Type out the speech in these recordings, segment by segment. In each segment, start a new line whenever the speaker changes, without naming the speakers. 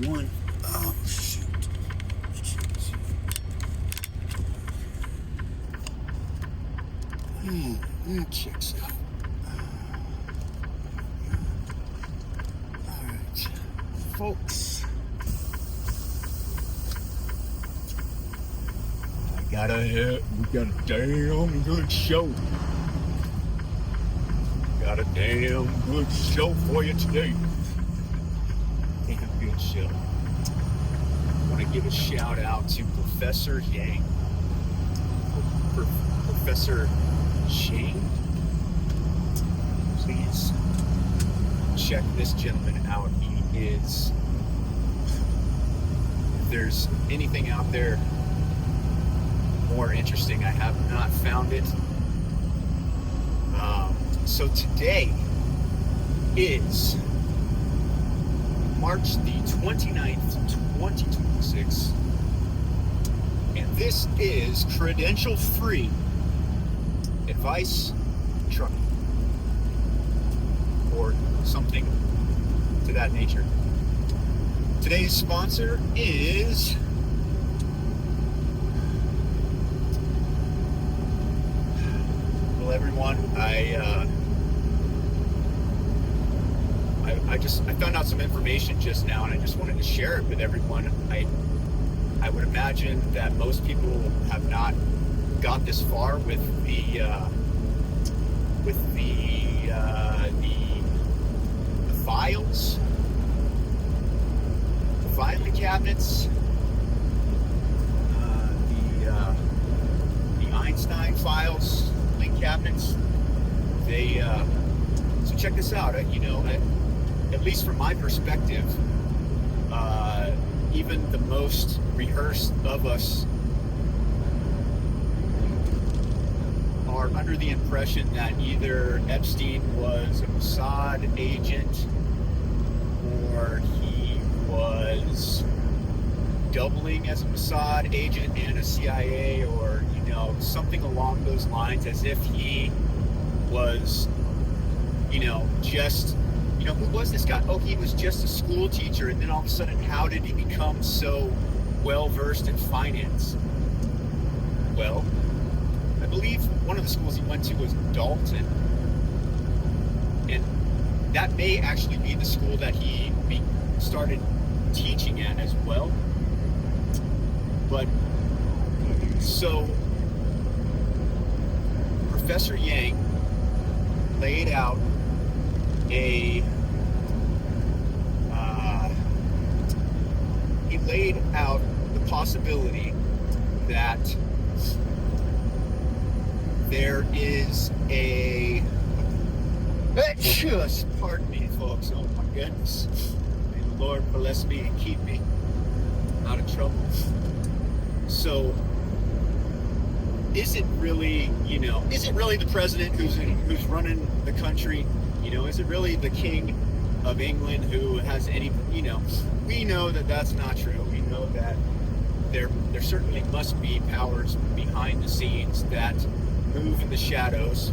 one. Oh, shoot. That checks out. Alright, folks. We got a damn good show. Got a damn good show for you today. Damn good show. I want to give a shout out to Professor Yang. Professor Shane, please check this gentleman out. He is, if there's anything out there more interesting, I have not found it. So today is March the 29th, 2026, and this is credential-free advice trucking, or something to that nature. Today's sponsor is everyone. I found out some information just now, and I just wanted to share it with everyone. I would imagine that most people have not got this far with the files, the filing cabinets, the Einstein files, link cabinets. So check this out. At least from my perspective, even the most rehearsed of us are under the impression that either Epstein was a Mossad agent or he was doubling as a Mossad agent and a CIA, or something along those lines, as if he was just who was this guy? Oh, he was just a school teacher, and then all of a sudden, how did he become so well versed in finance? Well, I believe one of the schools he went to was Dalton, and that may actually be the school that he started teaching at as well. But so Professor Yang laid out the possibility that there is just pardon me, folks. Oh my goodness. May the Lord bless me and keep me out of trouble. So is it really the president who's running the country? Is it really the King of England who has any, we know that that's not true. We know that there certainly must be powers behind the scenes that move in the shadows.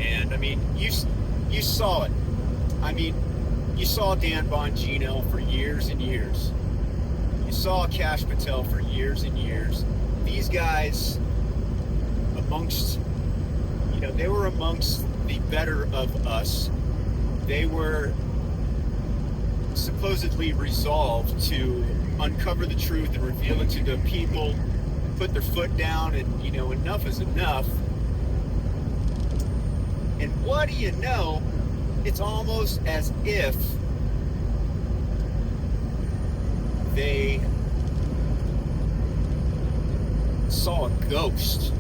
And you saw it. You saw Dan Bongino for years and years. You saw Kash Patel for years and years. These guys, they were amongst the better of us. They were supposedly resolved to uncover the truth and reveal it to the people, put their foot down, and enough is enough. And what do you know? It's almost as if they saw a ghost.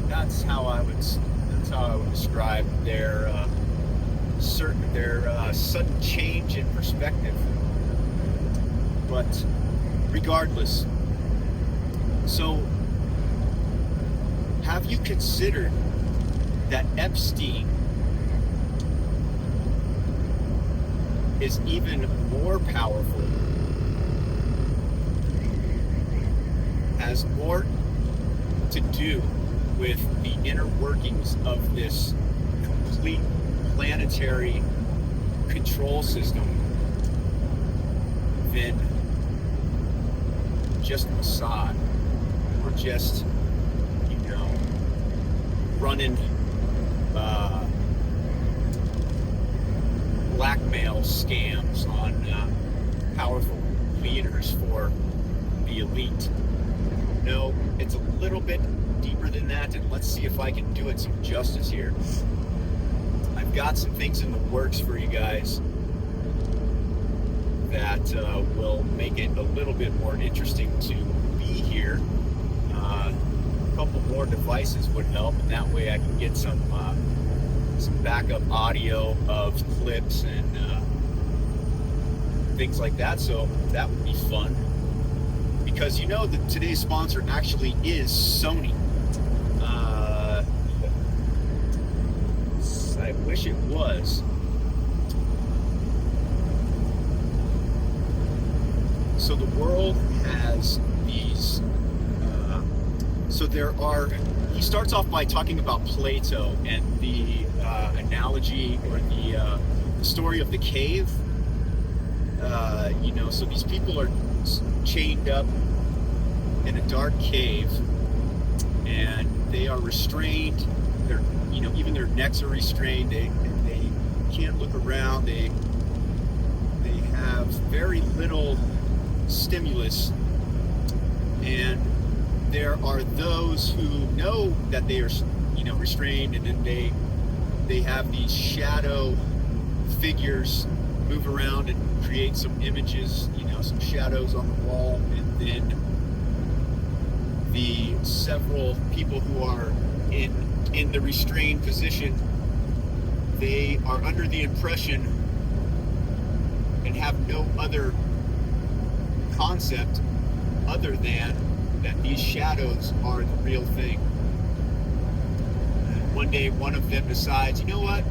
That's how I would describe their sudden change in perspective. But regardless, so have you considered that Epstein is even more powerful, has more to do with the inner workings of this complete planetary control system than just Mossad, or just, running blackmail scams on powerful leaders for the elite. No, it's a little bit deeper than that, and let's see if I can do it some justice here. I've got some things in the works for you guys that will make it a little bit more interesting to be here. A couple more devices would help, and that way I can get some backup audio of clips and things like that, so that would be fun. Because that today's sponsor actually is Sony. I wish it was. So the world has these, he starts off by talking about Plato and the analogy or the story of the cave. So these people are chained up in a dark cave, and they are restrained. They're, even their necks are restrained. They can't look around. They have very little stimulus, and there are those who know that they are, restrained, and then they have these shadow figures move around and create some images, some shadows on the wall, and then the several people who are in the restrained position, they are under the impression and have no other concept other than that these shadows are the real thing. And one day one of them decides, you know what,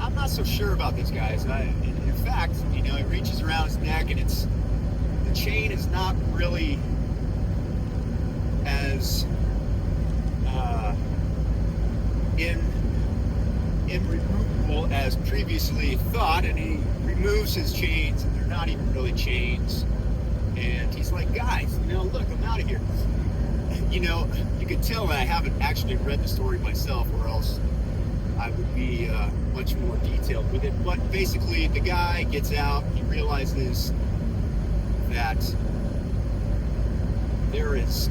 I'm not so sure about these guys. In fact, he reaches around his neck, and the chain is not really as irremovable as previously thought, and he removes his chains, and they're not even really chains. And he's like, guys, look, I'm out of here. You can tell that I haven't actually read the story myself, or else I would be much more detailed with it. But basically, the guy gets out. He realizes that there is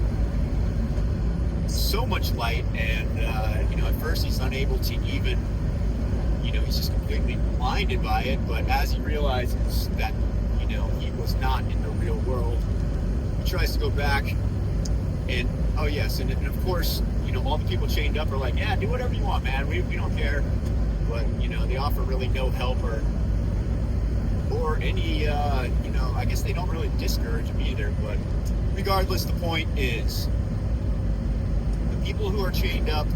so much light, and at first he's unable to even, he's just completely blinded by it. But as he realizes that, he was not in the real world, he tries to go back, and oh yes, and of course, all the people chained up are like, yeah, do whatever you want, man. We don't care. But they offer really no help or any, I guess they don't really discourage him either. But regardless, the point is, the people who are chained up,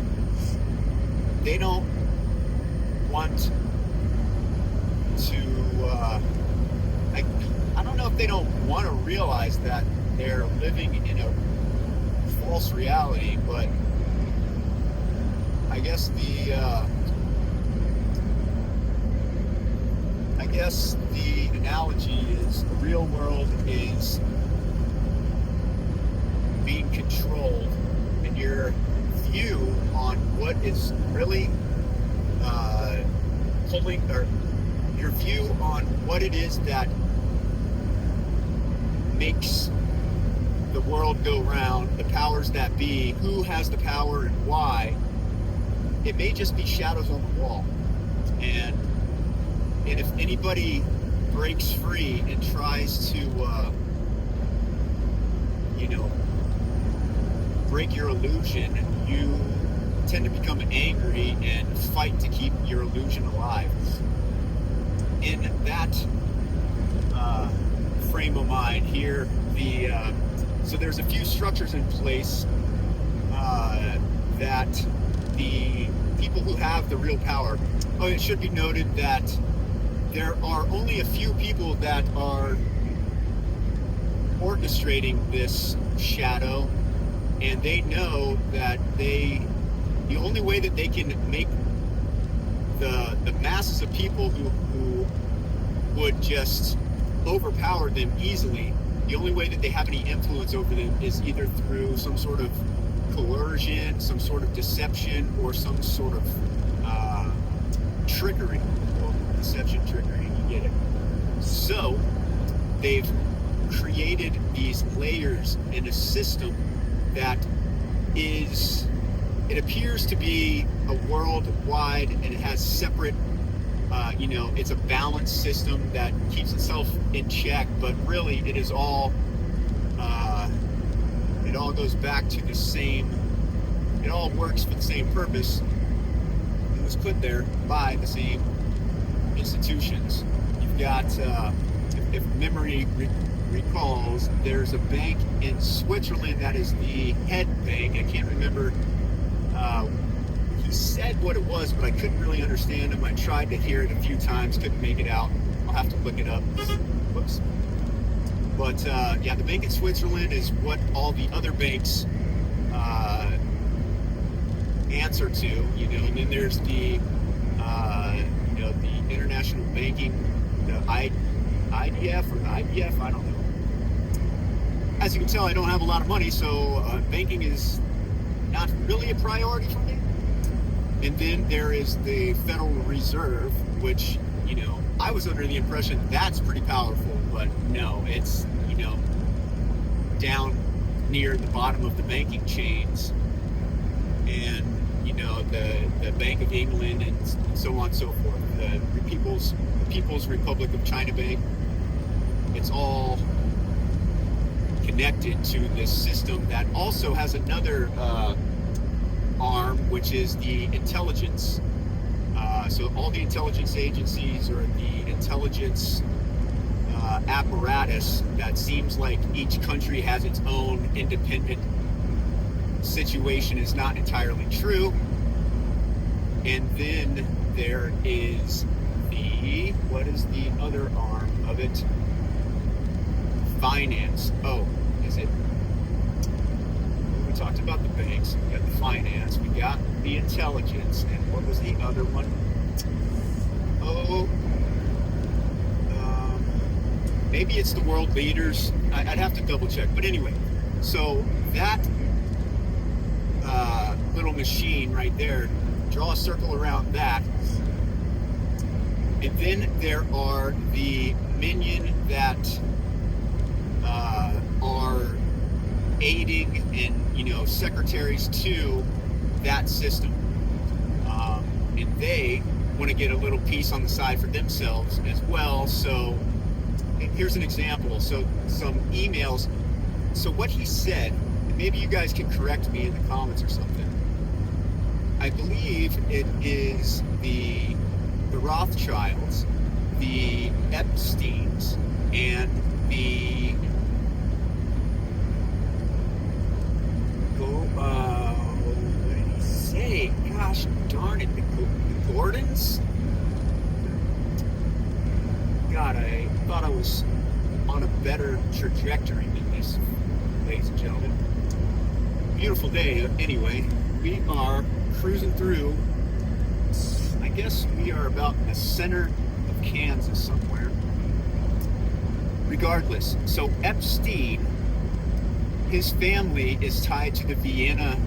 they don't want to, I don't know if they don't want to realize that they're living in a false reality, but I guess the analogy is the real world is being controlled, and your view on what is really or your view on what it is that makes the world go round, the powers that be, who has the power and why. It may just be shadows on the wall, and if anybody breaks free and tries to break your illusion, you tend to become angry and fight to keep your illusion alive. In that frame of mind here, so there's a few structures in place that the people who have the real power. Oh, it should be noted that there are only a few people that are orchestrating this shadow, and they know that the only way that they can make the masses of people who would just overpower them easily, the only way that they have any influence over them is either through some sort of coercion, some sort of deception, or some sort of trickery. Well, deception, trickery, you get it. So they've created these layers in a system that is, it appears to be a worldwide, and it has separate, it's a balanced system that keeps itself in check, but really it is all, it all goes back to the same, it all works for the same purpose. It was put there by the same institutions. You've got, if memory recalls, there's a bank in Switzerland that is the head bank. I can't remember, he said what it was, but I couldn't really understand him. I tried to hear it a few times, couldn't make it out. I'll have to look it up. Whoops. But the bank in Switzerland is what all the other banks answer to, and then there's the, the international banking, the IDF or the IBF, I don't know. As you can tell, I don't have a lot of money, so banking is not really a priority for me. And then there is the Federal Reserve, which, I was under the impression that's pretty powerful, but no, it's, down near the bottom of the banking chains. And, the Bank of England and so on and so forth, the People's Republic of China Bank, it's all connected to this system that also has another arm, which is the intelligence. So all the intelligence agencies, or the intelligence apparatus, that seems like each country has its own independent situation, is not entirely true. And then there is the, what is the other arm of it? Finance. Oh, is it? We talked about the banks, we got the finance, we got the intelligence, and what was the other one? Oh, maybe it's the world leaders. I'd have to double check. But anyway, so that little machine right there, draw a circle around that. And then there are the minion that are aiding and, secretaries to that system. And they want to get a little piece on the side for themselves as well. So here's an example. So some emails. So what he said, and maybe you guys can correct me in the comments or something. I believe it is the Rothschilds, the Epsteins, and the what did he say? Gosh darn it, the Gordons? God, I thought I was on a better trajectory than this, ladies and gentlemen. Beautiful day, anyway. We are cruising through. I guess we are about in the center of Kansas somewhere. Regardless, so Epstein, his family is tied to the Vienna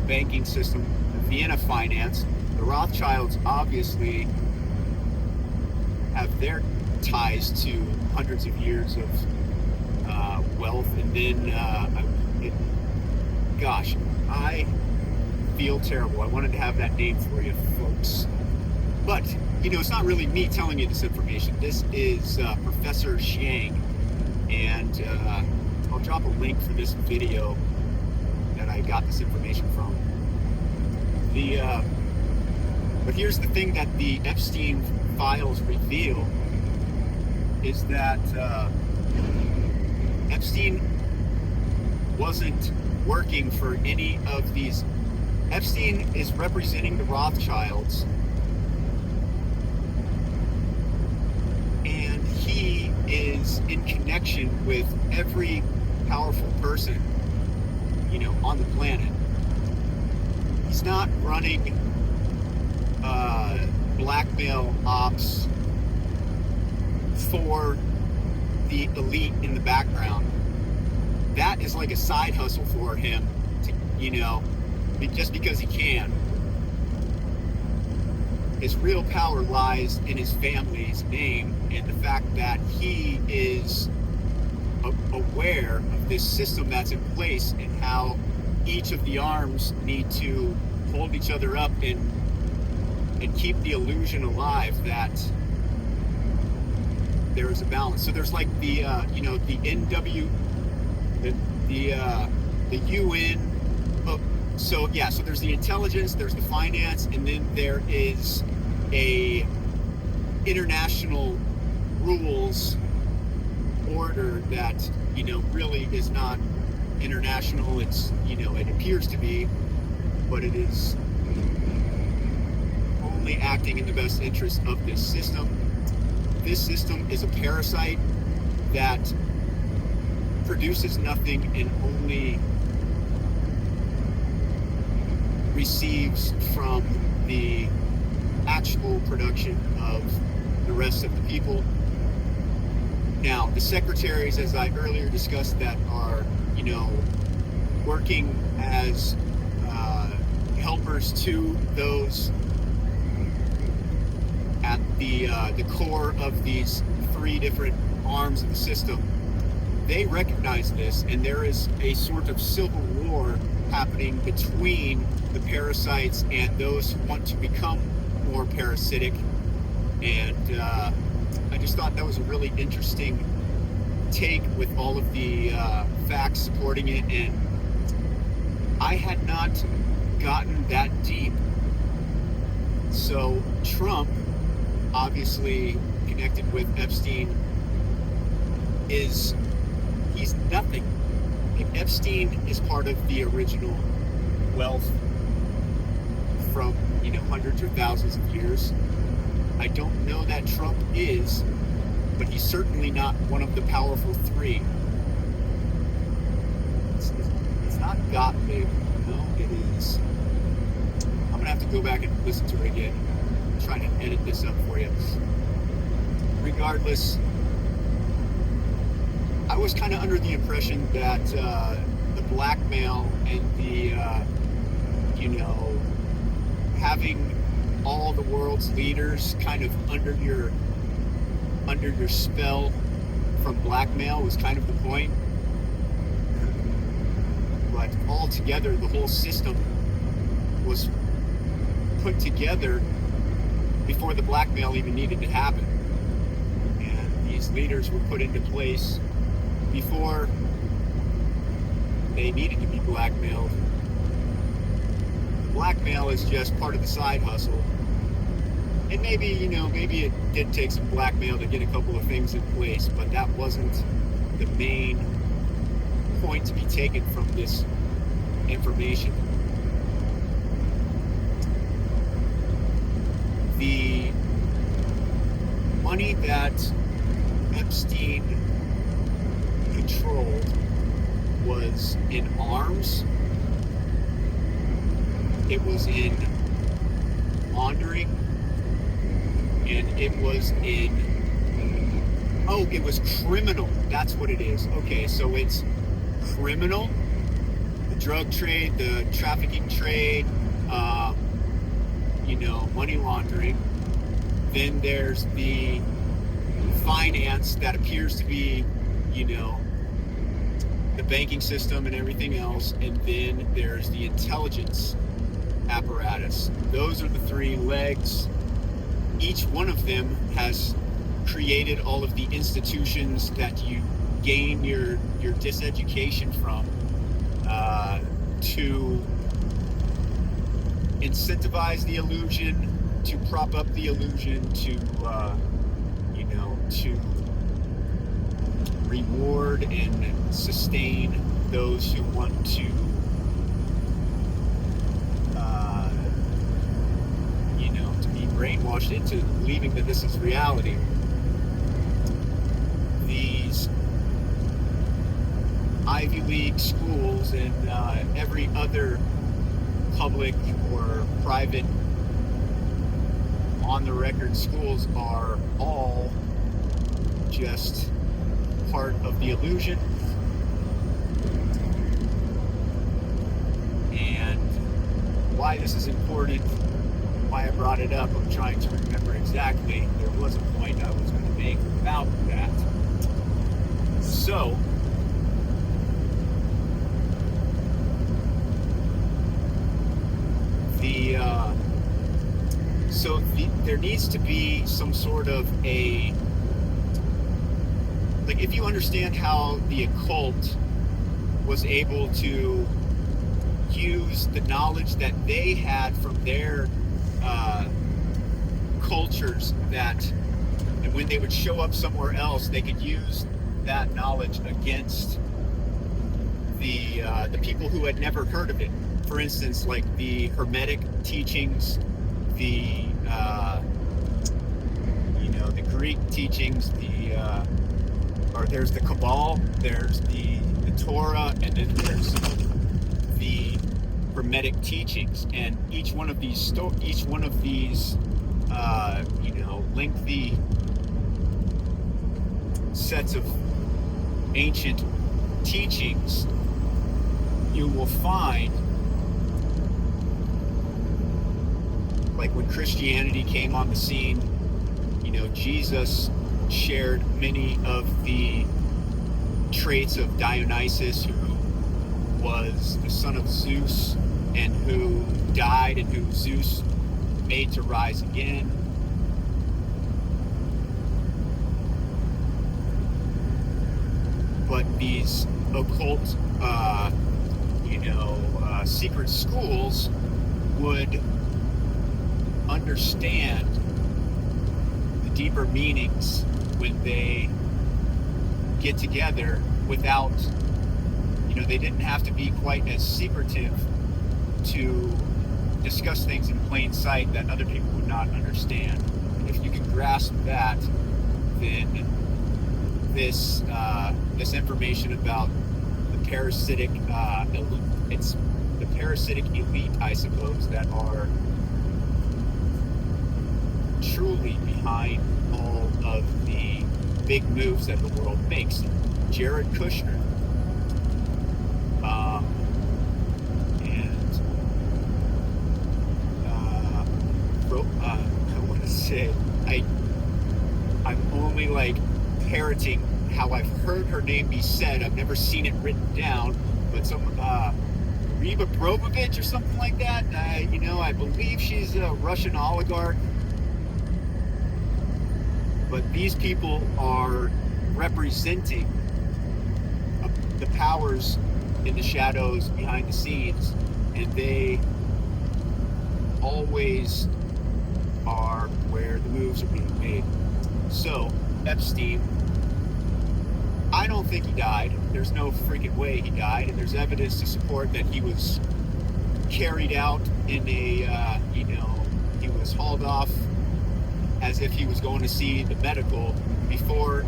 banking system, the Vienna finance. The Rothschilds obviously have their ties to hundreds of years of wealth, and then gosh, I feel terrible. I wanted to have that name for you folks, but it's not really me telling you this information. This is Professor Xiang, and I'll drop a link for this video that I got this information from. But here's the thing that the Epstein files reveal is that Epstein wasn't working for any of these. Epstein is representing the Rothschilds, and he is in connection with every powerful person, on the planet. He's not running blackmail ops for the elite in the background. That is like a side hustle for him, to, just because he can. His real power lies in his family's name and the fact that he is aware of this system that's in place and how each of the arms need to hold each other up and keep the illusion alive that there is a balance. So there's like the the NW, the UN. So there's the intelligence, there's the finance, and then there is a international rules order that really is not international. It's it appears to be, but it is only acting in the best interest of this system. This system is a parasite that produces nothing and only receives from the actual production of the rest of the people. Now, the secretaries, as I earlier discussed, that are, working as helpers to those at the core of these three different arms of the system, they recognize this, and there is a sort of civil war happening between the parasites and those who want to become more parasitic. And I just thought that was a really interesting take with all of the facts supporting it, and I had not gotten that deep. So Trump, obviously connected with Epstein, he's nothing. Like, Epstein is part of the original wealth from hundreds or thousands of years. I don't know that Trump is, but he's certainly not one of the powerful three. It's not Gottlieb. No, it is. I'm gonna have to go back and listen to it again. I'm trying to edit this up for you. Regardless, I was kind of under the impression that the blackmail and the having all the world's leaders kind of under your spell from blackmail was kind of the point. But altogether, the whole system was put together before the blackmail even needed to happen. And these leaders were put into place before they needed to be blackmailed. Blackmail is just part of the side hustle. And maybe, maybe it did take some blackmail to get a couple of things in place, but that wasn't the main point to be taken from this information. The money that Epstein controlled was in arms. It was in laundering, and it was it was criminal. That's what it is. Okay, so it's criminal, the drug trade, the trafficking trade, money laundering. Then there's the finance that appears to be, the banking system and everything else. And then there's the intelligence apparatus. Those are the three legs. Each one of them has created all of the institutions that you gain your diseducation from, to incentivize the illusion, to prop up the illusion, to to reward and sustain those who want to be brainwashed into believing that this is reality. These Ivy League schools and every other public or private on the record schools are all just part of the illusion. And why this is important, why I brought it up, I'm trying to remember exactly. There was a point I was going to make about that. So, there needs to be some sort of a, like, if you understand how the occult was able to use the knowledge that they had from their cultures, that, and when they would show up somewhere else, they could use that knowledge against the people who had never heard of it. For instance, like the Hermetic teachings, the the Greek teachings, there's the Kabbalah, there's the Torah, and then there's the Hermetic teachings, and each one of these lengthy sets of ancient teachings, you will find, like when Christianity came on the scene, Jesus shared many of the traits of Dionysus, who was the son of Zeus and who died and who Zeus made to rise again. But these occult, secret schools would understand the deeper meanings when they get together without, they didn't have to be quite as secretive to discuss things in plain sight that other people would not understand. And if you can grasp that, then this information about the parasitic, it's the parasitic elite, I suppose, that are truly behind all of the big moves that the world makes. Jared Kushner, I want to say, I'm only like parroting how I've heard her name be said. I've never seen it written down, but some Reba Brovovich or something like that. I believe she's a Russian oligarch. But these people are representing the powers in the shadows behind the scenes, and they always are where the moves are being made. So, Epstein, I don't think he died. There's no freaking way he died, and there's evidence to support that he was carried out in a, he was hauled off as if he was going to see the medical before,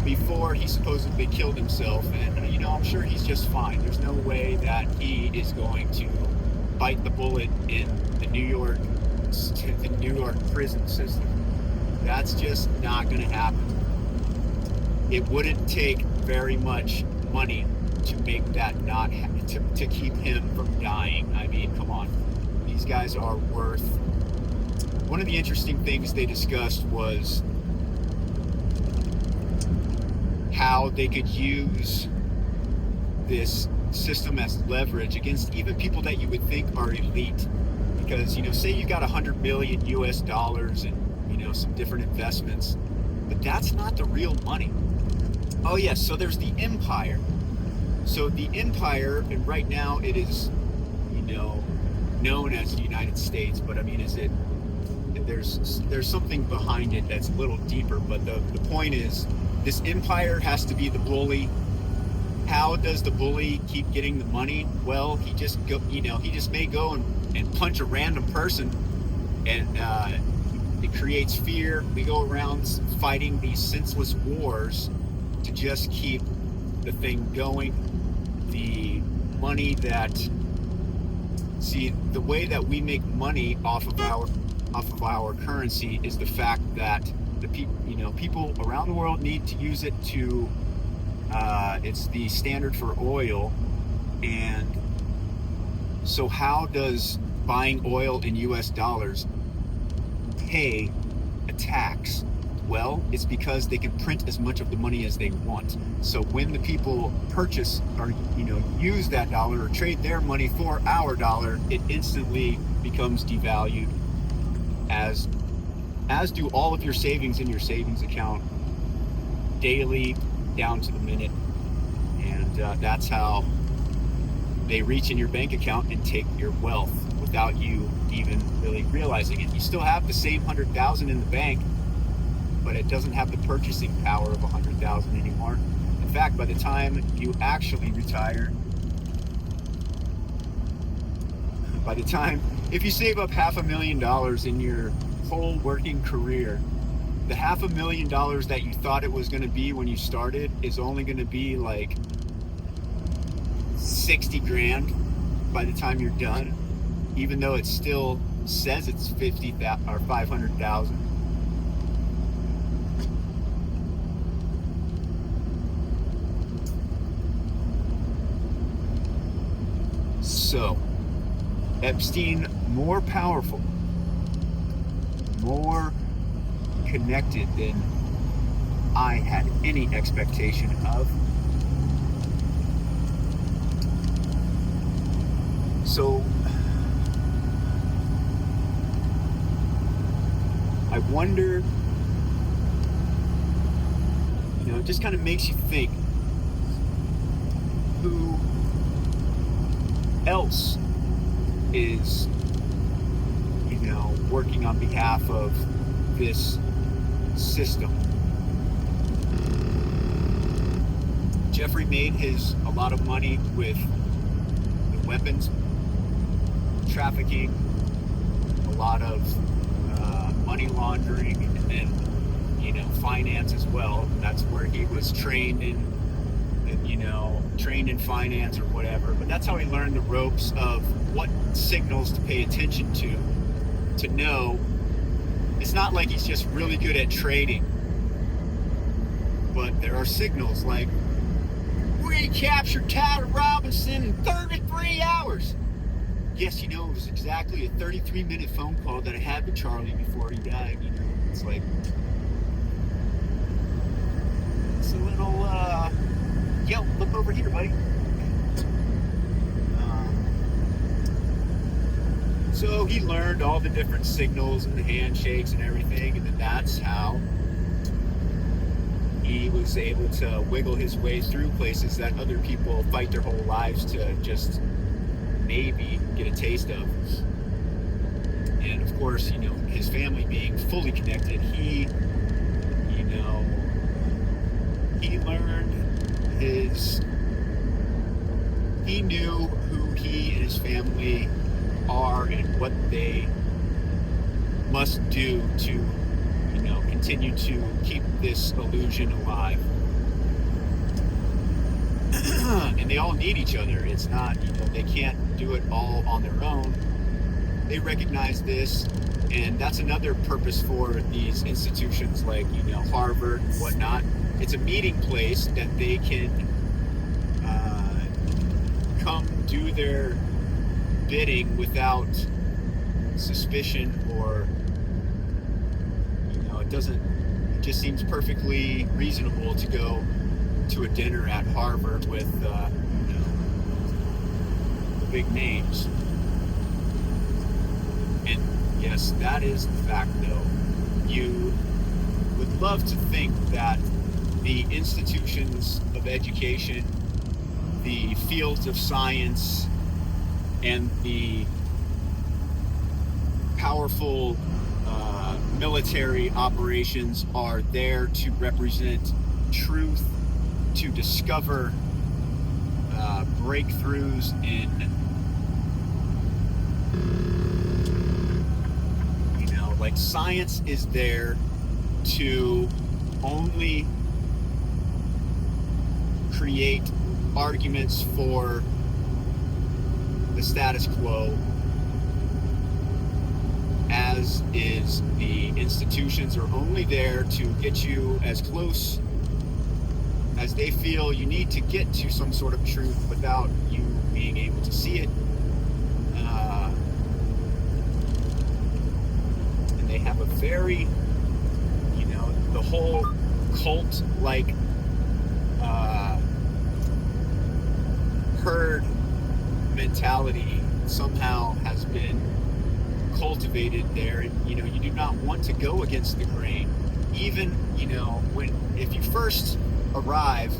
before he supposedly killed himself. And, I'm sure he's just fine. There's no way that he is going to bite the bullet in the New York prison system. That's just not going to happen. It wouldn't take very much money to make that not happen, to keep him from dying. I mean, come on. These guys are worth... One of the interesting things they discussed was how they could use this system as leverage against even people that you would think are elite. Because, say you got $100 million US and, some different investments, but that's not the real money. Oh yes, so there's the empire. So the empire, and right now it is, known as the United States, but I mean, there's something behind it that's a little deeper, but the point is, this empire has to be the bully. How does the bully keep getting the money? Well, he just may go and punch a random person, and it creates fear. We go around fighting these senseless wars to just keep the thing going. The money that, see, the way that we make money off of our currency is the fact that the people around the world need to use it to. It's the standard for oil, and so how does buying oil in U.S. dollars pay a tax? Well, it's because they can print as much of the money as they want. So when the people purchase or use that dollar or trade their money for our dollar, it instantly becomes devalued, as do all of your savings in your savings account daily, down to the minute. And that's how they reach in your bank account and take your wealth without you even really realizing it. You still have the same 100,000 in the bank, but it doesn't have the purchasing power of 100,000 anymore. In fact, by the time you actually retire, if you save up $500,000 in your whole working career, the $500,000 that you thought it was going to be when you started is only going to be like 60 grand by the time you're done, even though it still says it's 50,000 or 500,000. So, Epstein, more powerful, more connected than I had any expectation of. So, I wonder, it just kind of makes you think, who else is, working on behalf of this system? Jeffrey made a lot of money with the weapons trafficking, a lot of money laundering, and then finance as well. That's where he was trained in finance or whatever. But that's how he learned the ropes of what signals to pay attention to know. It's not like he's just really good at trading, but there are signals like, we captured Tyler Robinson in 33 hours. Yes, it was exactly a 33-minute phone call that I had with Charlie before he died. It's like, it's a little, yo, look over here, buddy. So he learned all the different signals and the handshakes and everything, and then that's how he was able to wiggle his way through places that other people fight their whole lives to just maybe get a taste of. And of course, his family being fully connected, he learned he knew who he and his family are and what they must do to, continue to keep this illusion alive. And they all need each other. It's not, they can't do it all on their own. They recognize this, and that's another purpose for these institutions like, Harvard and whatnot. It's a meeting place that they can come do their bidding without suspicion, or it just seems perfectly reasonable to go to a dinner at Harvard with the big names. And yes, that is the fact, though. You would love to think that the institutions of education, the fields of science, and the powerful military operations are there to represent truth, to discover breakthroughs in, like science is there to only create arguments for the status quo, as is the institutions are only there to get you as close as they feel you need to get to some sort of truth without you being able to see it. And they have a very, the whole cult-like herd mentality somehow has been cultivated there, and you do not want to go against the grain, even if you first arrive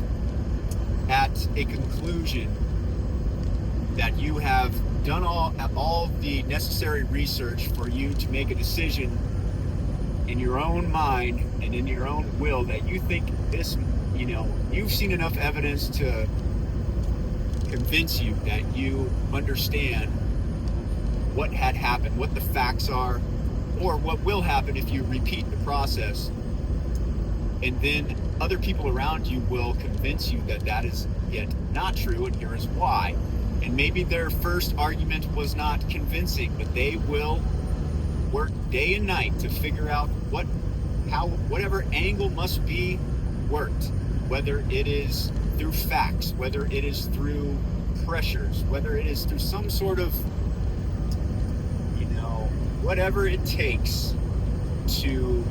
at a conclusion that you have done all the necessary research for you to make a decision in your own mind and in your own will that you think this, you've seen enough evidence to convince you that you understand what had happened, what the facts are, or what will happen if you repeat the process. And then other people around you will convince you that that is yet not true, and here is why. And maybe their first argument was not convincing, but they will work day and night to figure out whatever angle must be worked, whether it is through facts, whether it is through pressures, whether it is through some sort of, whatever it takes to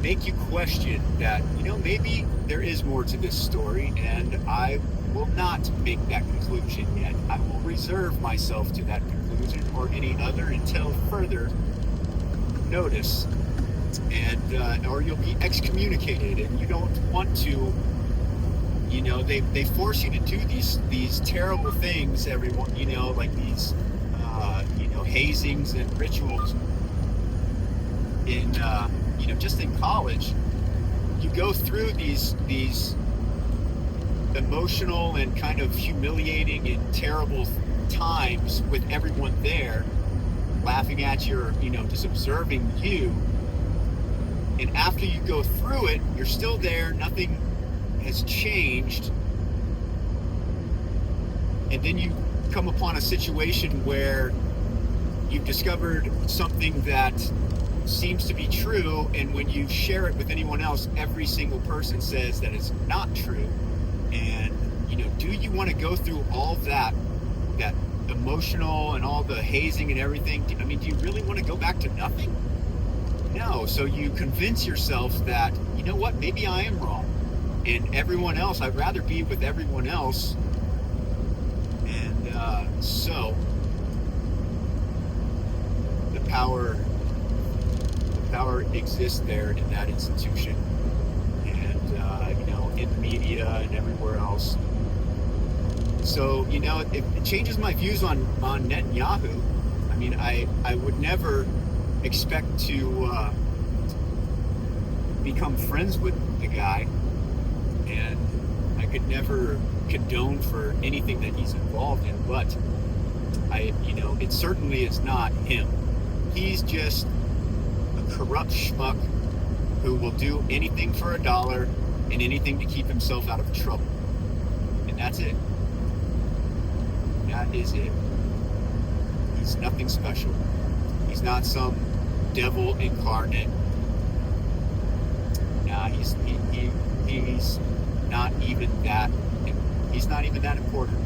make you question that, maybe there is more to this story, and I will not make that conclusion yet. I will reserve myself to that conclusion or any other until further notice, and or you'll be excommunicated, and you don't want to. They force you to do these terrible things. Everyone, like these hazings and rituals in just in college. You go through these emotional and kind of humiliating and terrible times with everyone there laughing at you, or just observing you. And after you go through it, you're still there, nothing has changed. And then you come upon a situation where you've discovered something that seems to be true, and when you share it with anyone else, every single person says that it's not true. And do you want to go through all that emotional and all the hazing and everything? Do you really want to go back to nothing? No. So you convince yourself that, what, maybe I am wrong, and everyone else, I'd rather be with everyone else. And so the power exists there in that institution, and in the media and everywhere else. So it changes my views on Netanyahu. I would never expect to become friends with the guy, and I could never condone for anything that he's involved in, but it certainly is not him. He's just a corrupt schmuck who will do anything for $1 and anything to keep himself out of trouble. And that's it. That is it. He's nothing special. He's not some devil incarnate. Nah, he's not even that. He's not even that important.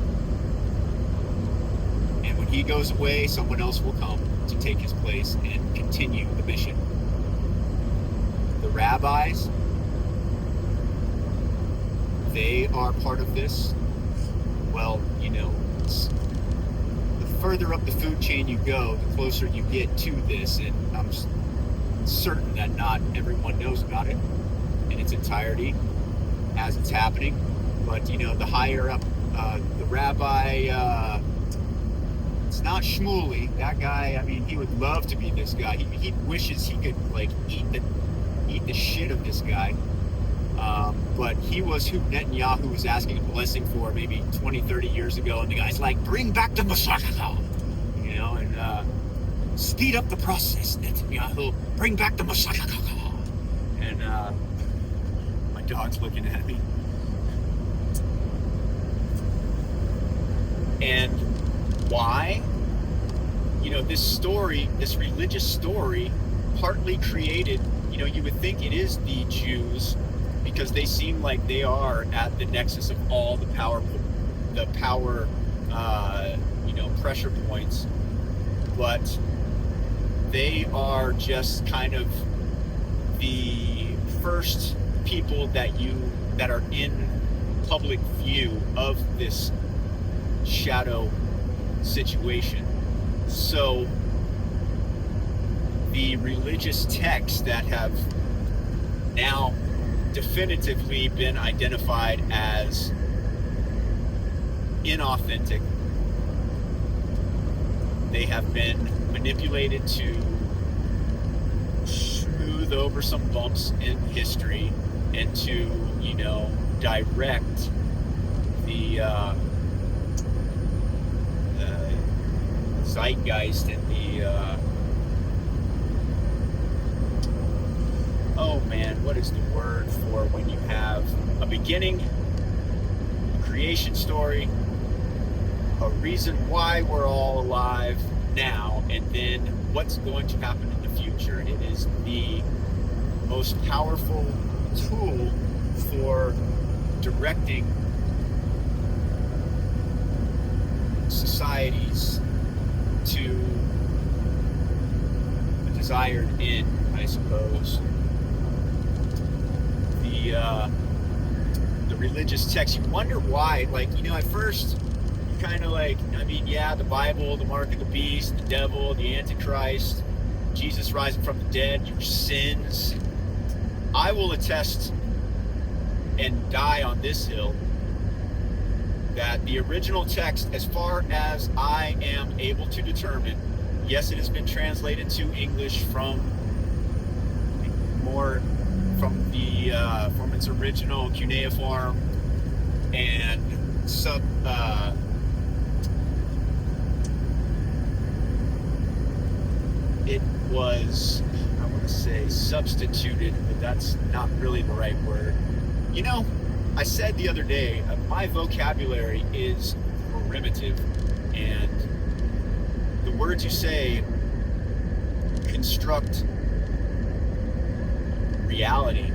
And when he goes away, someone else will come to take his place and continue the mission. The rabbis, they are part of this. Well, the further up the food chain you go, the closer you get to this, and I'm certain that not everyone knows about it in its entirety as it's happening. But the higher up, the rabbi, it's not Shmuley. That guy, he would love to be this guy. He wishes he could eat the shit of this guy. But he was who Netanyahu was asking a blessing for maybe 20, 30 years ago, and the guy's like, bring back the Messiah, and speed up the process, Netanyahu, bring back the Messiah. And my dog's looking at me. And why? You know, this story, this religious story, partly created, you know, you would think it is the Jews because they seem like they are at the nexus of all the power, pressure points, but they are just kind of the first people that are in public view of this shadow situation. So the religious texts that have now definitively been identified as inauthentic, they have been manipulated to smooth over some bumps in history and to, you know, direct the zeitgeist and what is the word for when you have a beginning, a creation story, a reason why we're all alive now, and then what's going to happen in the future. It is the most powerful tool for directing societies to a desired end, I suppose. The religious text, you wonder why, like, you know, at first you kind of like, I mean, yeah, the Bible, the mark of the beast, the devil, the Antichrist, Jesus rising from the dead, your sins. I will attest and die on this hill that the original text, as far as I am able to determine, yes, it has been translated to English from its original cuneiform and it was, I want to say substituted, but that's not really the right word. You know, I said the other day, my vocabulary is primitive, and the words you say construct reality.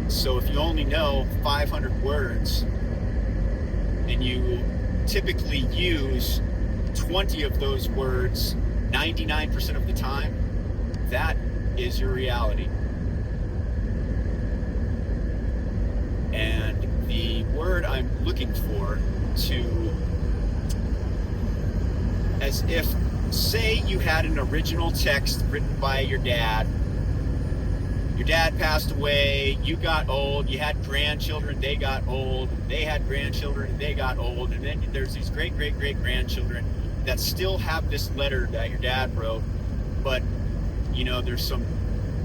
So if you only know 500 words and you typically use 20 of those words 99% of the time, that is your reality. And the word I'm looking for as if, say you had an original text written by your dad passed away, you got old, you had grandchildren, they got old, they had grandchildren, they got old, and then there's these great grandchildren that still have this letter that your dad wrote, but, you know, there's some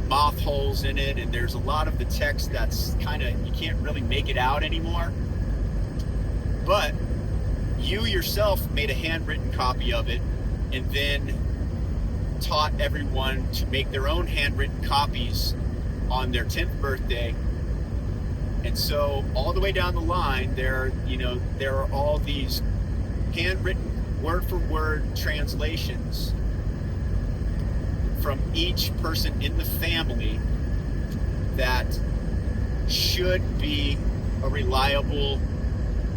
moth holes in it, and there's a lot of the text that's kind of, you can't really make it out anymore. But you yourself made a handwritten copy of it and then taught everyone to make their own handwritten copies on their 10th birthday. And so all the way down the line, there are all these handwritten word for word translations from each person in the family that should be a reliable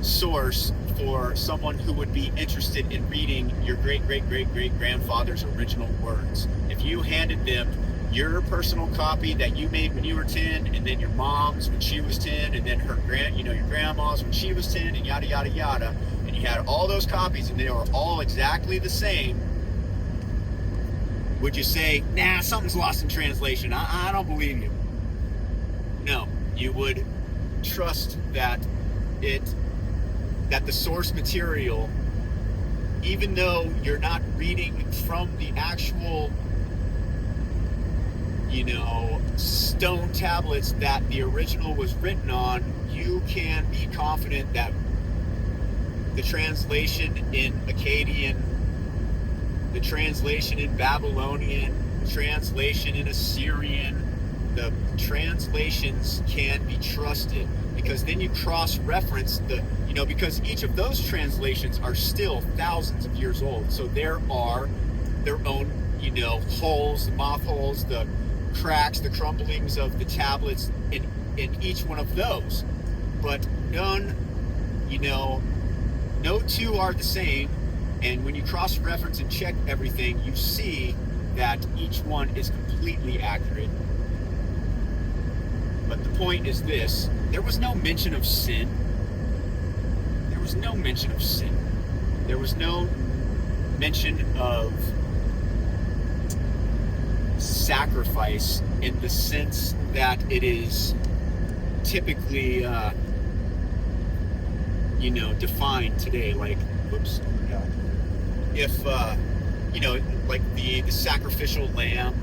source for someone who would be interested in reading your great grandfather's original words. If you handed them your personal copy that you made when you were 10, and then your mom's when she was 10, and then your grandma's when she was 10, and yada yada yada, and you had all those copies and they were all exactly the same, would you say, nah, something's lost in translation, I don't believe you? No, you would trust that the source material, even though you're not reading from the actual, stone tablets that the original was written on, you can be confident that the translation in Akkadian, the translation in Babylonian, translation in Assyrian, the translations can be trusted, because then you cross-reference because each of those translations are still thousands of years old. So there are their own, holes, the moth holes, the cracks, the crumblings of the tablets in each one of those. But no two are the same. And when you cross-reference and check everything, you see that each one is completely accurate. But the point is this: there was no mention of sin. There was no mention of sin. There was no mention of sacrifice in the sense that it is typically, defined today. Like, if, like the sacrificial lamb.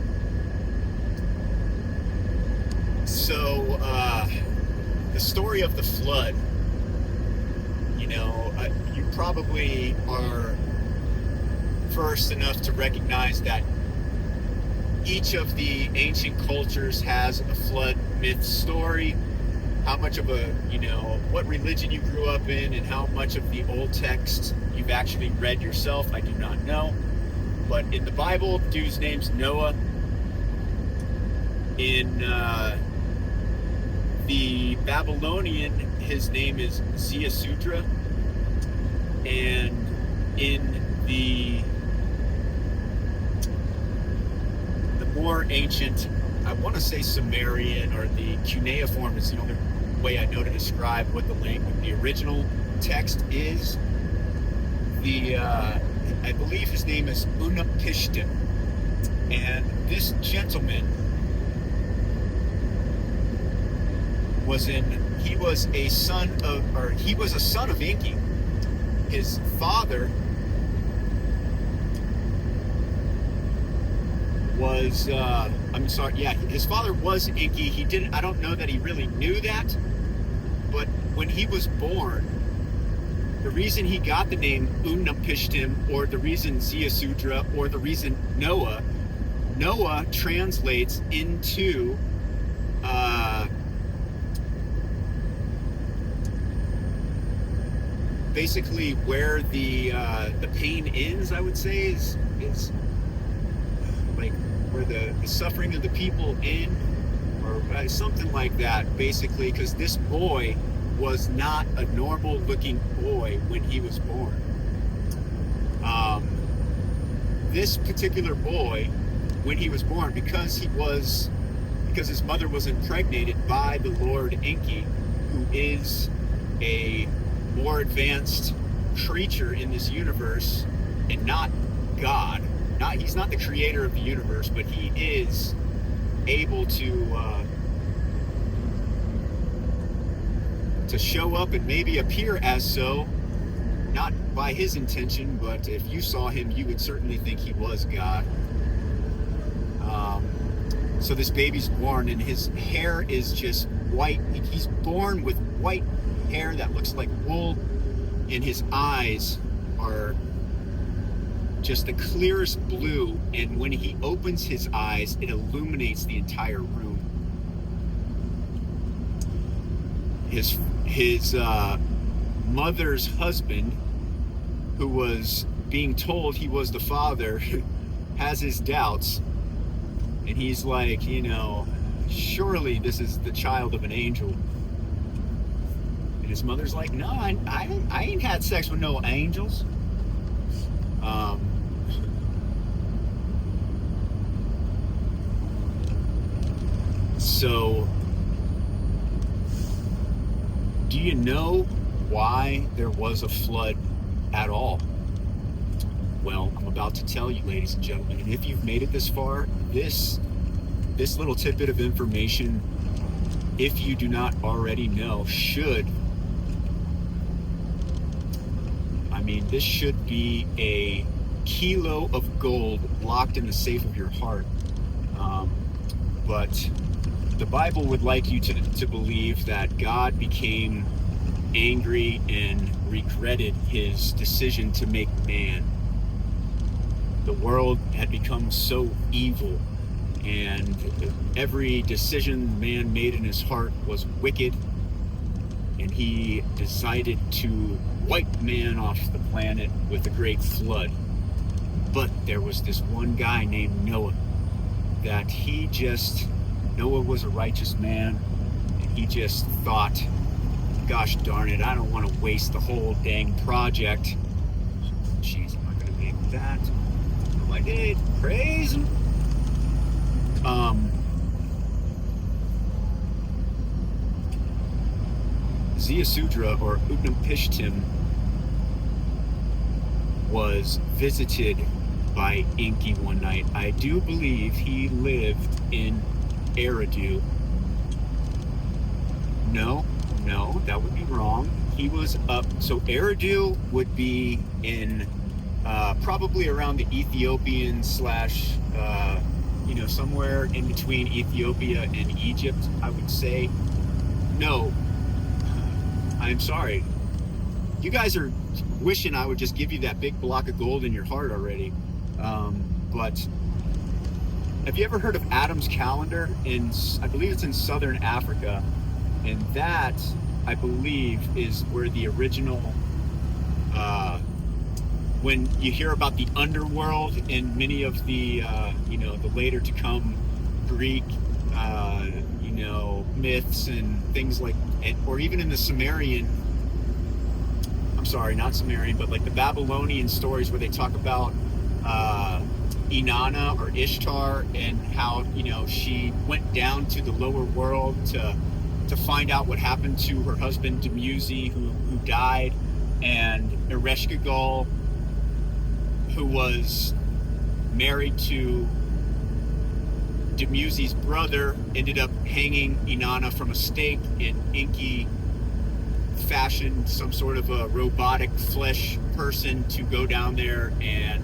So, the story of the flood, you probably are versed enough to recognize that each of the ancient cultures has a flood myth story. How much of what religion you grew up in and how much of the old text you've actually read yourself, I do not know. But in the Bible, the dude's name's Noah. In the Babylonian, his name is Ziusudra. And in the more ancient, I want to say Sumerian, or the cuneiform is the only way I know to describe what the original text is. I believe his name is Utnapishtim, and this gentleman he was a son of Enki. His father was, his father was Enki. I don't know that he really knew that, but when he was born, the reason he got the name Utnapishtim, or the reason Ziusudra, or the reason Noah translates into basically where the pain ends, I would say, is like where the suffering of the people end, or something like that, basically, because this boy was not a normal looking boy when he was born. This particular boy, when he was born, because his mother was impregnated by the Lord Enki, who is a more advanced creature in this universe and not God. He's not the creator of the universe, but he is able to show up and maybe appear as so, not by his intention, but if you saw him, you would certainly think he was God. So this baby's born, and his hair is just white. He's born with white hair that looks like wool, and his eyes are just the clearest blue, and when he opens his eyes, it illuminates the entire room. His mother's husband, who was being told he was the father, has his doubts, and he's like, surely this is the child of an angel. And his mother's like, no, I ain't had sex with no angels. So, do you know why there was a flood at all? Well, I'm about to tell you, ladies and gentlemen, and if you've made it this far, this little tidbit of information, if you do not already know, this should be a kilo of gold locked in the safe of your heart. But the Bible would like you to believe that God became angry and regretted his decision to make man. The world had become so evil, and every decision man made in his heart was wicked, and he decided to wipe man off the planet with a great flood. But there was this one guy named Noah that Noah was a righteous man, and he just thought, gosh darn it, I don't want to waste the whole dang project. Jeez, I'm not going to make that. Oh, I did. Praise him. Ziusudra, or Utnapishtim, was visited by Enki one night. I do believe he lived in Eridu. No, that would be wrong. He was up, so Eridu would be in probably around the Ethiopian / somewhere in between Ethiopia and Egypt, I would say. No, I'm sorry. You guys are wishing I would just give you that big block of gold in your heart already. But have you ever heard of Adam's calendar? I believe it's in southern Africa. And that, I believe, is where the original, when you hear about the underworld in many of the, the later to come Greek, myths and things like, or even in the not Sumerian, but like the Babylonian stories where they talk about Inanna or Ishtar and how, she went down to the lower world to find out what happened to her husband Dumuzi, who died, and Ereshkigal, who was married to Dumuzi's brother, ended up hanging Inanna from a stake, and Enki fashioned some sort of a robotic flesh person to go down there, and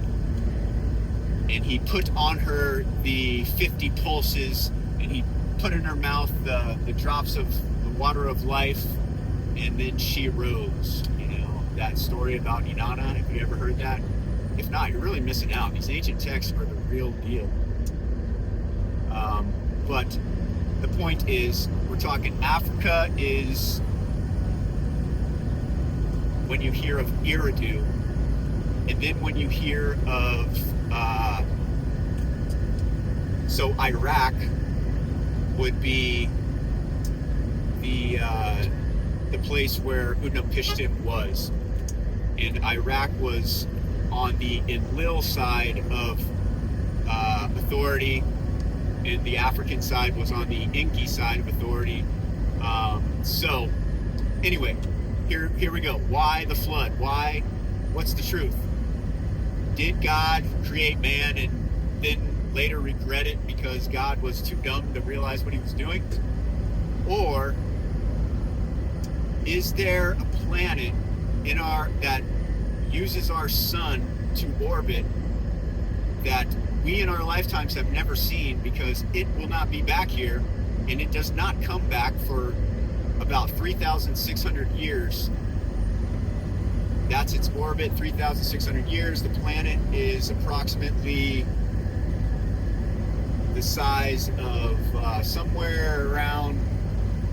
he put on her the 50 pulses, and he put in her mouth the drops of the water of life, and then she arose. That story about Inanna, have you ever heard that? If not, you're really missing out. These ancient texts are the real deal. But the point is, we're talking Africa is, when you hear of Eridu, and then when you hear of, so Iraq would be the place where Utnapishtim was, and Iraq was on the Enlil side of authority, and the African side was on the Enki side of authority. So anyway, here we go. Why the flood? What's the truth? Did God create man and then later regret it because God was too dumb to realize what he was doing? Or is there a planet that uses our sun to orbit that we in our lifetimes have never seen, because it will not be back here, and it does not come back for about 3,600 years. That's its orbit, 3,600 years. The planet is approximately the size of somewhere around,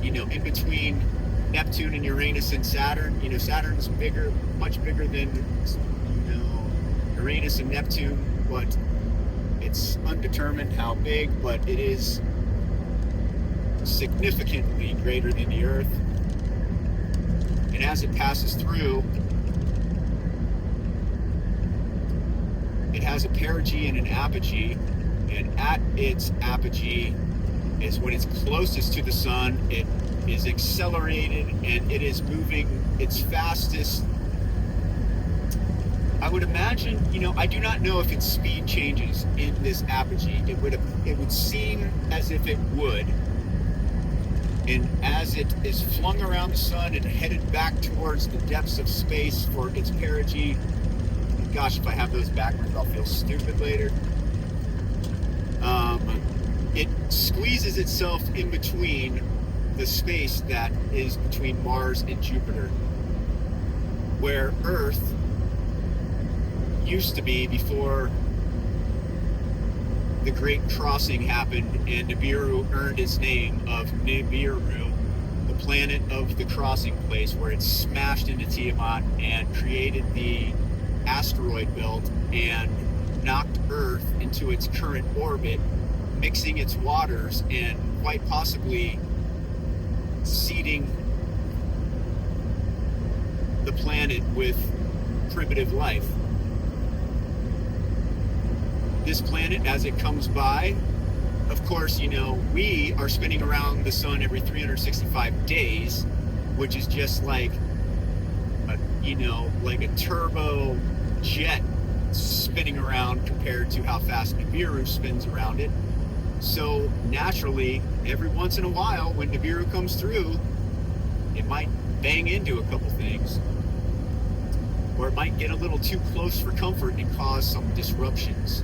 in between Neptune and Uranus and Saturn. Saturn's bigger, much bigger than, Uranus and Neptune, but it's undetermined how big, but it is significantly greater than the Earth. And as it passes through, it has a perigee and an apogee, and at its apogee is when it's closest to the sun. It is accelerated, and it is moving its fastest. I would imagine, I do not know if its speed changes in this apogee. It would seem as if it would. And as it is flung around the sun and headed back towards the depths of space for its perigee, gosh, if I have those backwards, I'll feel stupid later. It squeezes itself in between the space that is between Mars and Jupiter, where Earth used to be before the great crossing happened and Nibiru earned its name of Nibiru, the planet of the crossing place, where it smashed into Tiamat and created the asteroid belt and knocked Earth into its current orbit, mixing its waters and quite possibly seeding the planet with primitive life. This planet, as it comes by, of course, we are spinning around the sun every 365 days, which is just like a turbo jet spinning around compared to how fast Nibiru spins around it. So naturally, every once in a while, when Nibiru comes through, it might bang into a couple things, or it might get a little too close for comfort and cause some disruptions.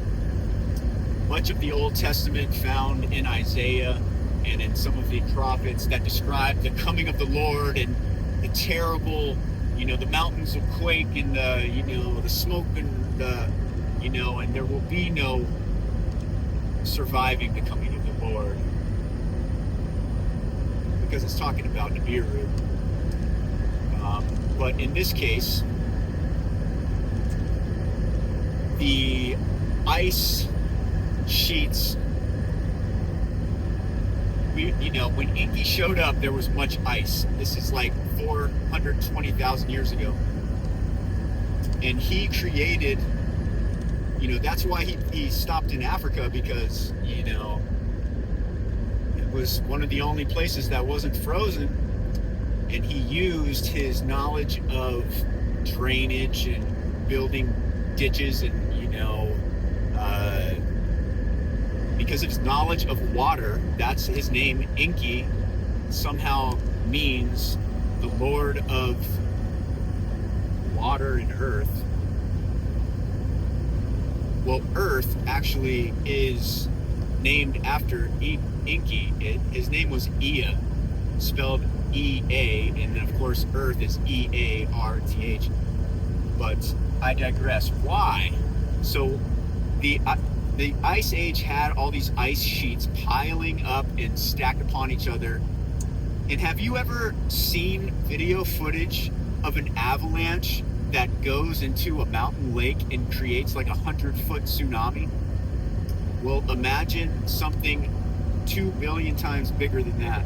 Much of the Old Testament found in Isaiah and in some of the prophets that describe the coming of the Lord and the terrible, the mountains will quake and the smoke and and there will be no surviving the coming of the Lord, because it's talking about Nibiru. But in this case, the ice sheets, when Enki showed up, there was much ice. This is like 420,000 years ago. And he created, that's why he stopped in Africa, because, it was one of the only places that wasn't frozen. And he used his knowledge of drainage and building ditches and, because of his knowledge of water, that's his name. Enki somehow means the Lord of water and earth. Well, Earth actually is named after Enki. His name was Ea, spelled E-A, and then of course Earth is E-A-R-T-H. But I digress. Why? So the Ice Age had all these ice sheets piling up and stacked upon each other. And have you ever seen video footage of an avalanche that goes into a mountain lake and creates like 100-foot tsunami? Well, imagine something 2 billion times bigger than that.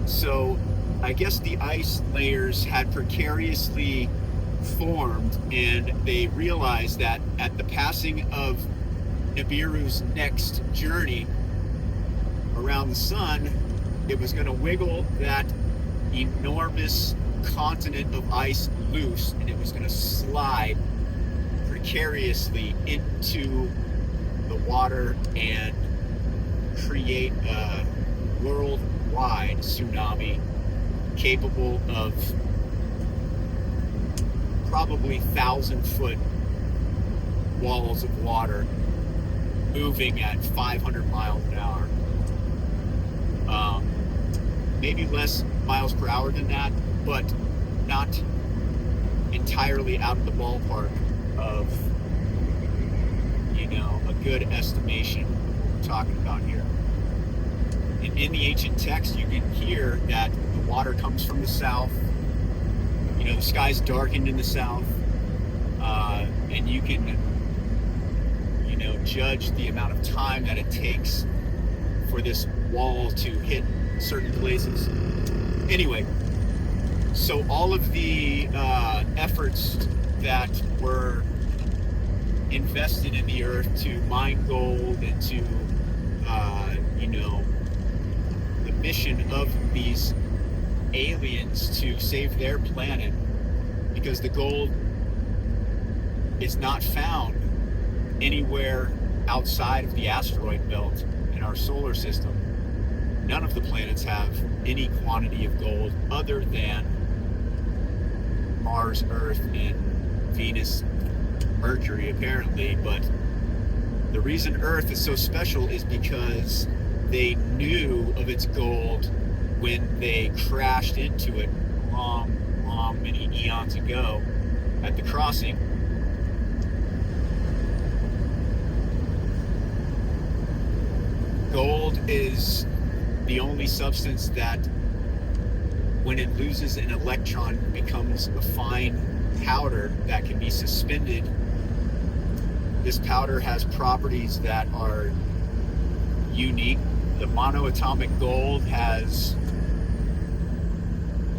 So I guess the ice layers had precariously formed, and they realized that at the passing of Nibiru's next journey around the sun, it was going to wiggle that enormous continent of ice loose, and it was going to slide precariously into the water and create a worldwide tsunami capable of probably 1,000-foot walls of water moving at 500 miles an hour. Maybe less miles per hour than that, but not entirely out of the ballpark of, a good estimation we're talking about here. And in the ancient text, you can hear that the water comes from the south. The sky's darkened in the south, and you can, judge the amount of time that it takes for this wall to hit certain places. Anyway, so all of the efforts that were invested in the earth to mine gold and to, the mission of these aliens to save their planet, because the gold is not found anywhere outside of the asteroid belt in our solar system. None of the planets have any quantity of gold other than Mars, Earth, and Venus, Mercury, apparently. But the reason Earth is so special is because they knew of its gold when they crashed into it long, many eons ago at the crossing. gold is the only substance that, when it loses an electron, becomes a fine powder that can be suspended. This powder has properties that are unique. The monoatomic gold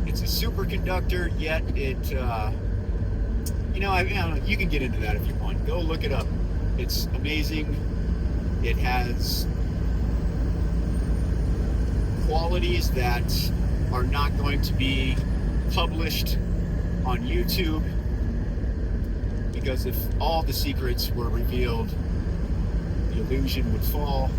it's a superconductor, yet it, you can get into that if you want. Go look it up. It's amazing. It has qualities that are not going to be published on YouTube, because if all the secrets were revealed, the illusion would fall.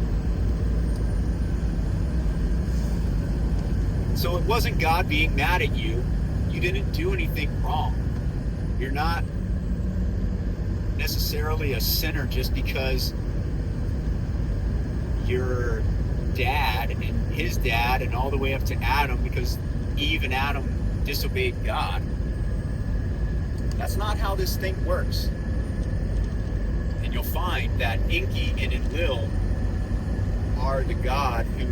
So it wasn't God being mad at you. You didn't do anything wrong. You're not necessarily a sinner just because your dad and his dad and all the way up to Adam, because Eve and Adam disobeyed God. That's not how this thing works. And you'll find that Enki and Enlil are the God who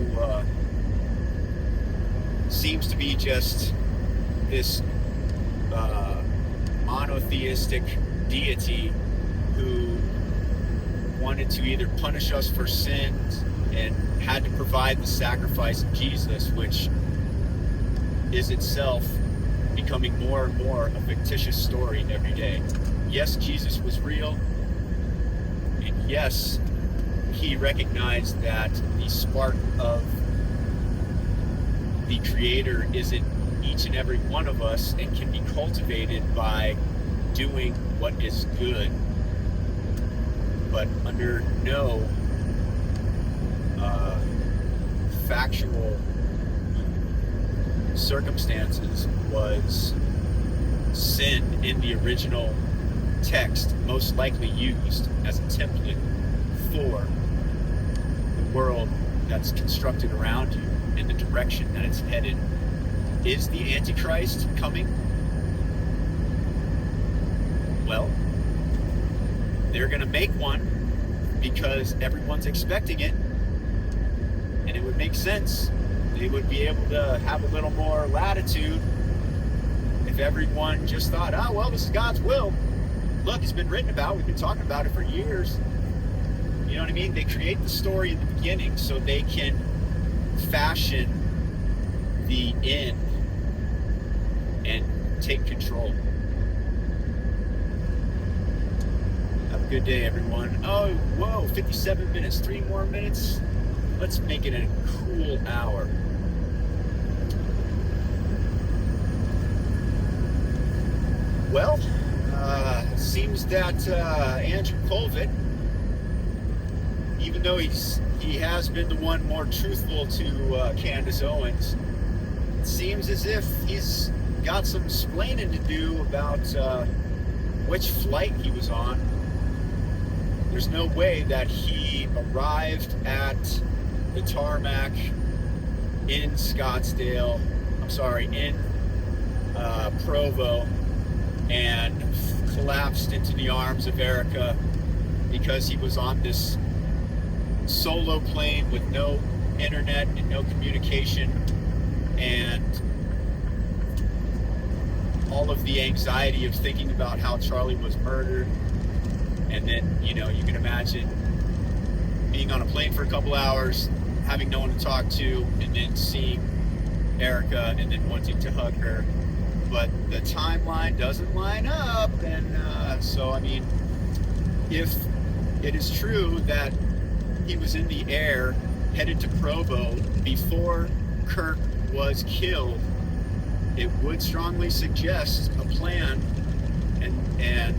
seems to be just this monotheistic deity who wanted to either punish us for sins and had to provide the sacrifice of Jesus, which is itself becoming more and more a fictitious story every day. Yes, Jesus was real, and yes, he recognized that the spark of the Creator is in each and every one of us and can be cultivated by doing what is good, but under no factual circumstances was sin in the original text most likely used as a template for the world that's constructed around you and the direction that it's headed. Is the Antichrist coming? Well, they're going to make one because everyone's expecting it, and it would make sense. They would be able to have a little more latitude if everyone just thought, oh, well, this is God's will. Look, it's been written about. We've been talking about it for years. You know what I mean? They create the story in the beginning so they can fashion the end and take control. Have a good day, everyone. Oh, whoa, 57 minutes, 3 more minutes. Let's make it a cool hour. Well, seems that Andrew Colvin, even though he has been the one more truthful to Candace Owens, it seems as if he's got some explaining to do about which flight he was on. There's no way that he arrived at the tarmac in Scottsdale, in Provo, and collapsed into the arms of Erica because he was on this solo plane with no internet and no communication, and all of the anxiety of thinking about how Charlie was murdered. And then, you can imagine being on a plane for a couple hours, having no one to talk to, and then seeing Erica and then wanting to hug her. But the timeline doesn't line up. And if it is true that he was in the air headed to Provo before Kirk was killed, it would strongly suggest a plan and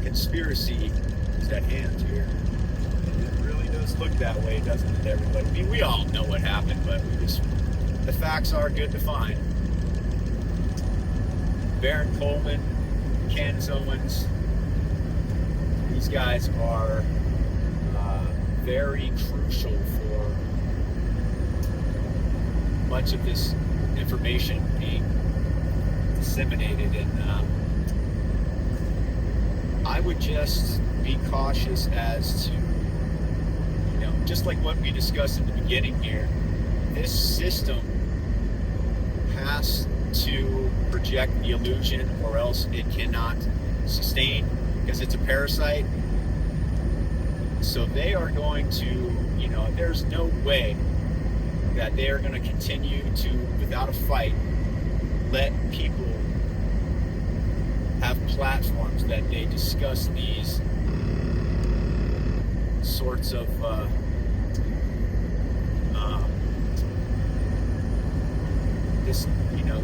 conspiracy is at hand here. It really does look that way, doesn't it, everybody? I mean, we all know what happened, but the facts are good to find. Baron Coleman, Candace Owens, these guys are very crucial for much of this information being disseminated, and I would just be cautious as to just like what we discussed in the beginning here, this system has to project the illusion, or else it cannot sustain, because it's a parasite. So they are going to, there's no way that they are going to continue to, without a fight, let people have platforms that they discuss these sorts of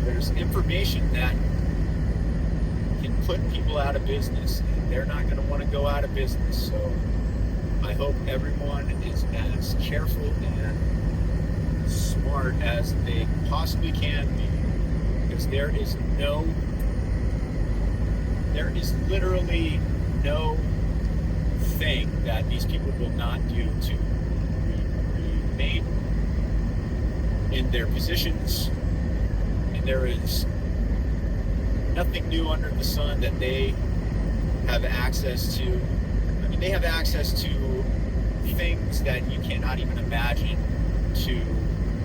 there's information that can put people out of business, and they're not going to want to go out of business. So I hope everyone is as careful and smart as they possibly can be, because there is literally no thing that these people will not do to remain in their positions. And there is nothing new under the sun that they have access to. I mean, they have access to things that you cannot even imagine, to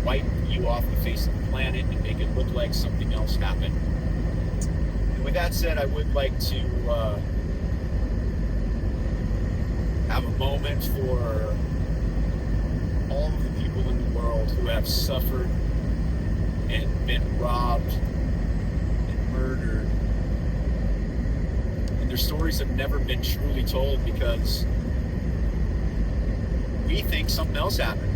wipe you off the face of the planet and make it look like something else happened. And with that said, I would like to have a moment for all of the people in the world who have suffered and been robbed and murdered. And their stories have never been truly told, because we think something else happened.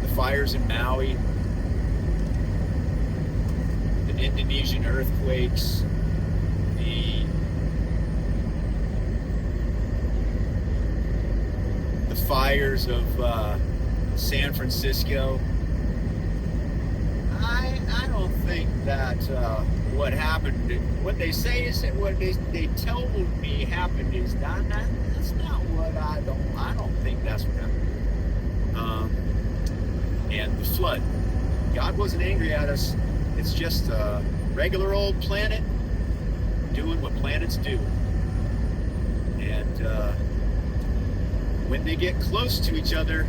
The fires in Maui, the Indonesian earthquakes, the fires of San Francisco. I don't think that what happened, what they say is that what they told me happened is that's not what I don't think that's what happened. And the flood, God wasn't angry at us. It's just a regular old planet doing what planets do. And when they get close to each other,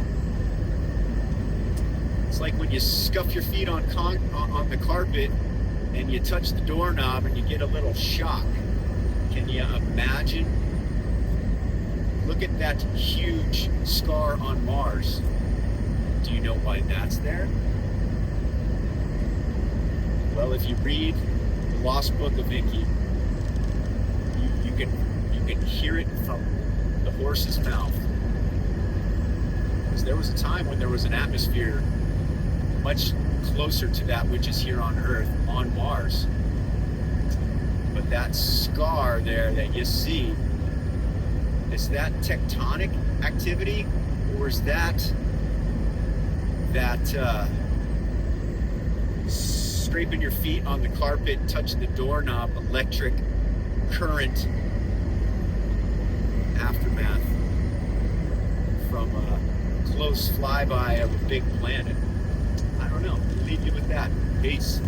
it's like when you scuff your feet on the carpet and you touch the doorknob and you get a little shock. Can you imagine? Look at that huge scar on Mars. Do you know why that's there? Well, if you read the Lost Book of Enki, you can hear it from the horse's mouth. Because there was a time when there was an atmosphere much closer to that which is here on Earth, on Mars. But that scar there that you see, is that tectonic activity, or is that scraping your feet on the carpet, touching the doorknob, electric current aftermath from a close flyby of a big planet? I don't know. I'll leave you with that. Peace.